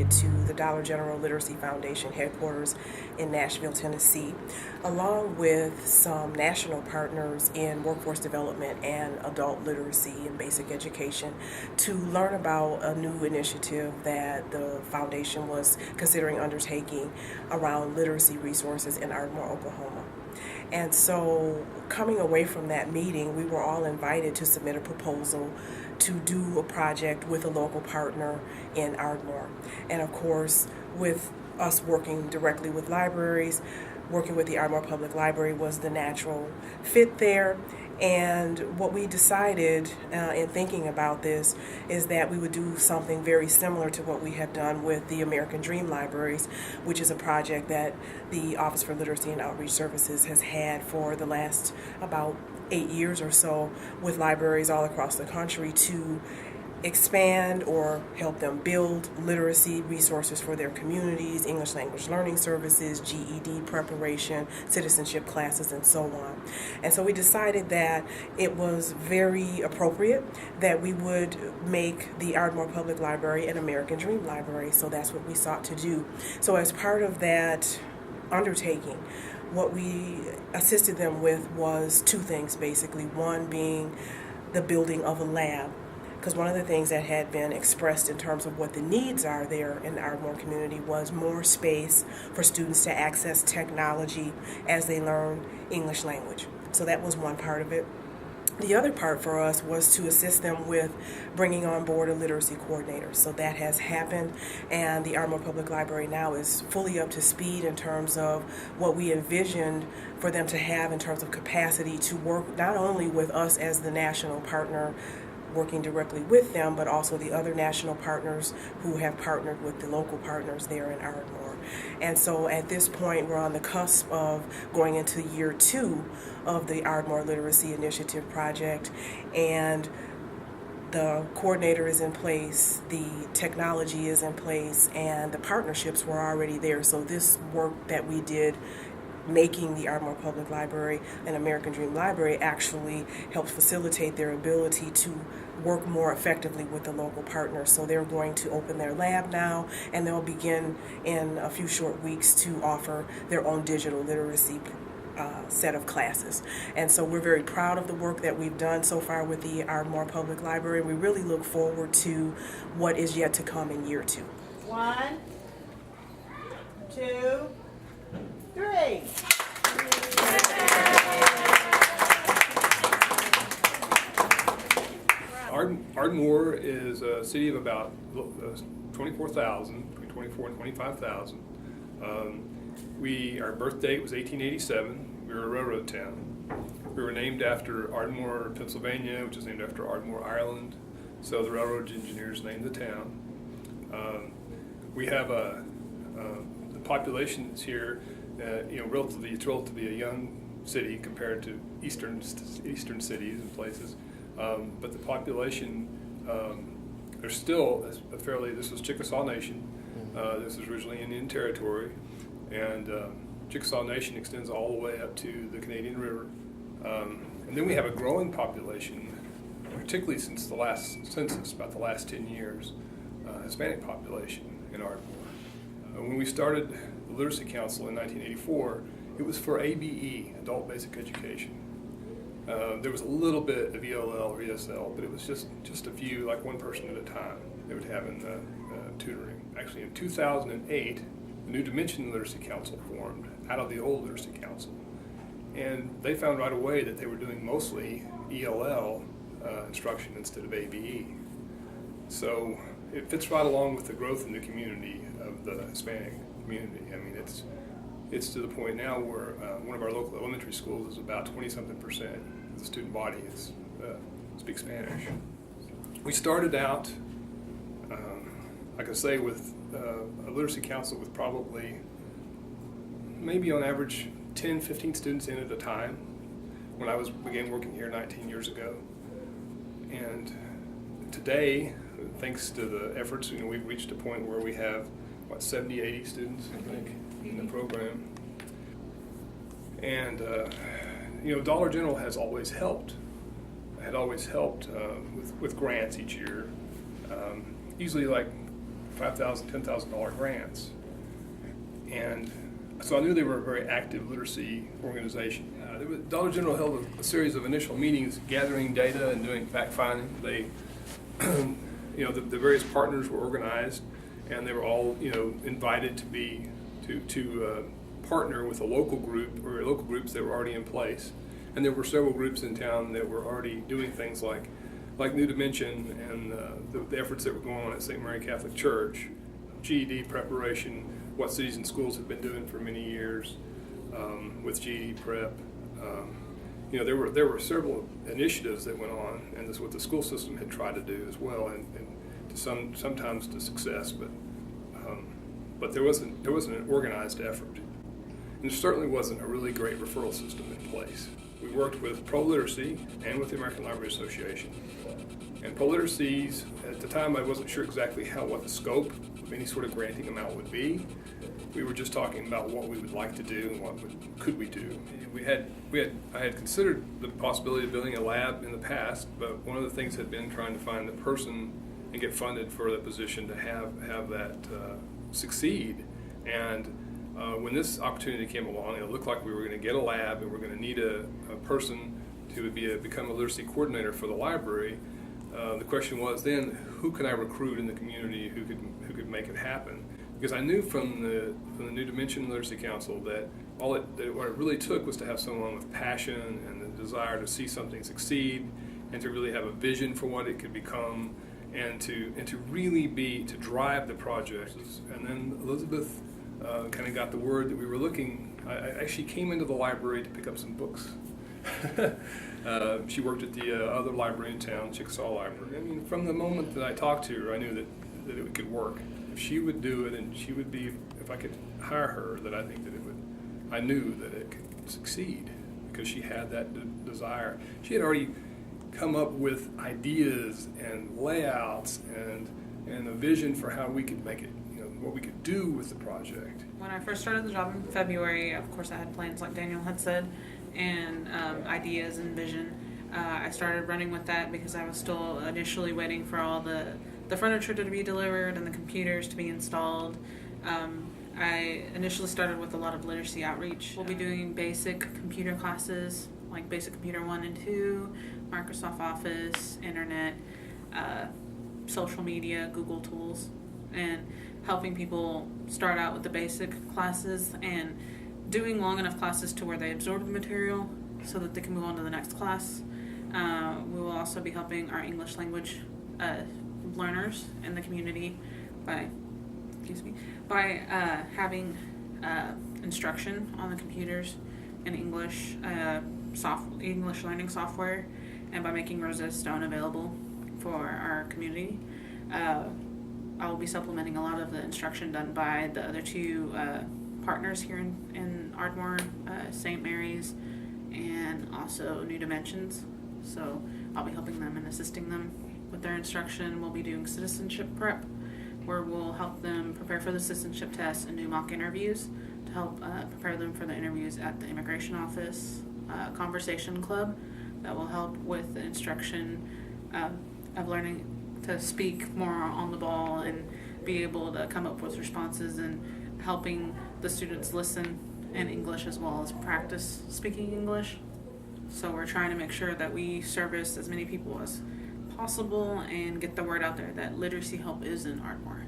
invited to the Dollar General Literacy Foundation headquarters in Nashville, Tennessee, along with some national partners in workforce development and adult literacy and basic education, to learn about a new initiative that the foundation was considering undertaking around literacy resources in Ardmore, Oklahoma. And so, coming away from that meeting, we were all invited to submit a proposal to do a project with a local partner in Ardmore. And of course, with us working directly with libraries, working with the Ardmore Public Library was the natural fit there. And what we decided in thinking about this is that we would do something very similar to what we have done with the American Dream Libraries, which is a project that the Office for Literacy and Outreach Services has had for the last about 8 years or so with libraries all across the country to expand or help them build literacy resources for their communities, English language learning services, GED preparation, citizenship classes, and so on. And so we decided that it was very appropriate that we would make the Ardmore Public Library an American Dream Library. So that's what we sought to do. So as part of that undertaking, what we assisted them with was two things basically. One being the building of a lab, because one of the things that had been expressed in terms of what the needs are there in the Ardmore community was more space for students to access technology as they learn English language. So that was one part of it. The other part for us was to assist them with bringing on board a literacy coordinator. So that has happened, and the Ardmore Public Library now is fully up to speed in terms of what we envisioned for them to have in terms of capacity to work not only with us as the national partner working directly with them, but also the other national partners who have partnered with the local partners there in Ardmore. And so at this point, we're on the cusp of going into year 2 of the Ardmore Literacy Initiative project, and the coordinator is in place, the technology is in place, and the partnerships were already there. So this work that we did making the Ardmore Public Library an American Dream Library actually helps facilitate their ability to work more effectively with the local partners. So they're going to open their lab now, and they'll begin in a few short weeks to offer their own digital literacy set of classes. And so we're very proud of the work that we've done so far with the Ardmore Public Library. We really look forward to what is yet to come in year 2. 1, 2, 3. Ardmore is a city of about 24,000, between 24 and 25,000. Our birth date was 1887. We were a railroad town. We were named after Ardmore, Pennsylvania, which is named after Ardmore, Ireland. So the railroad engineers named the town. We have the population that's here. It's relatively a young city compared to eastern cities and places. But the population, there's still this was Chickasaw Nation. This was originally Indian territory, and Chickasaw Nation extends all the way up to the Canadian River. And then we have a growing population, particularly since the last census, about the last 10 years, Hispanic population in Ardmore. When we started the Literacy Council in 1984, it was for ABE, Adult Basic Education. There was a little bit of ELL or ESL, but it was just a few, like one person at a time, they would have in tutoring. Actually, in 2008, the New Dimension Literacy Council formed out of the old Literacy Council. And they found right away that they were doing mostly ELL instruction instead of ABE. So it fits right along with the growth in the community of the Hispanic community. I mean, it's to the point now where one of our local elementary schools is about 20-something% of the student body speaks Spanish. We started out, like I say, with a literacy council with probably maybe on average 10, 15 students in at a time when I began working here 19 years ago. And today, thanks to the efforts, we've reached a point where we have, 70, 80 students, I think, in the program. And, Dollar General has always helped. With grants each year, usually like $5,000, $10,000 grants. And so I knew they were a very active literacy organization. Dollar General held a series of initial meetings gathering data and doing fact-finding. They, the various partners were organized, and they were all, invited to partner with a local group or local groups that were already in place. And there were several groups in town that were already doing things like New Dimension and the efforts that were going on at St. Mary Catholic Church, GED preparation, what cities and schools have been doing for many years with GED prep. There were several initiatives that went on, and this is what the school system had tried to do as well, and to sometimes to success, but there wasn't an organized effort, and there certainly wasn't a really great referral system in place. We worked with ProLiteracy and with the American Library Association. And ProLiteracy's, at the time I wasn't sure exactly what the scope of any sort of granting amount would be. We were just talking about what we would like to do and what could we do. I had considered the possibility of building a lab in the past, but one of the things had been trying to find the person and get funded for the position to have that succeed. And when this opportunity came along, it looked like we were going to get a lab and we're going to need a person to become a literacy coordinator for the library. The question was then, who can I recruit in the community who could make it happen? Because I knew from the New Dimension Literacy Council that what it really took was to have someone with passion and the desire to see something succeed, and to really have a vision for what it could become, and to really to drive the project. And then Elizabeth kind of got the word that we were looking. I actually came into the library to pick up some books. She worked at the other library in town, Chickasaw Library. I mean, from the moment that I talked to her, I knew that it could work. If she would do it, and she would be, if I could hire her, that I think that I knew that it could succeed, because she had that desire. She had already come up with ideas and layouts and a vision for how we could make it, what we could do with the project. When I first started the job in February, of course I had plans like Daniel had said, and ideas and vision. I started running with that because I was still initially waiting for all the furniture to be delivered and the computers to be installed. I initially started with a lot of literacy outreach. We'll be doing basic computer classes, like Basic Computer 1 and 2, Microsoft Office, Internet, social media, Google tools, and helping people start out with the basic classes and doing long enough classes to where they absorb the material so that they can move on to the next class. We will also be helping our English language learners in the community by having instruction on the computers in English, English learning software, and by making Rosetta Stone available for our community. I will be supplementing a lot of the instruction done by the other two partners here in Ardmore, St. Mary's, and also New Dimensions. So I'll be helping them and assisting them with their instruction. We'll be doing citizenship prep, where we'll help them prepare for the citizenship test and do mock interviews to help prepare them for the interviews at the immigration office. Conversation club that will help with the instruction of learning to speak more on the ball and be able to come up with responses, and helping the students listen in English as well as practice speaking English. So we're trying to make sure that we service as many people as possible and get the word out there that literacy help is in Ardmore.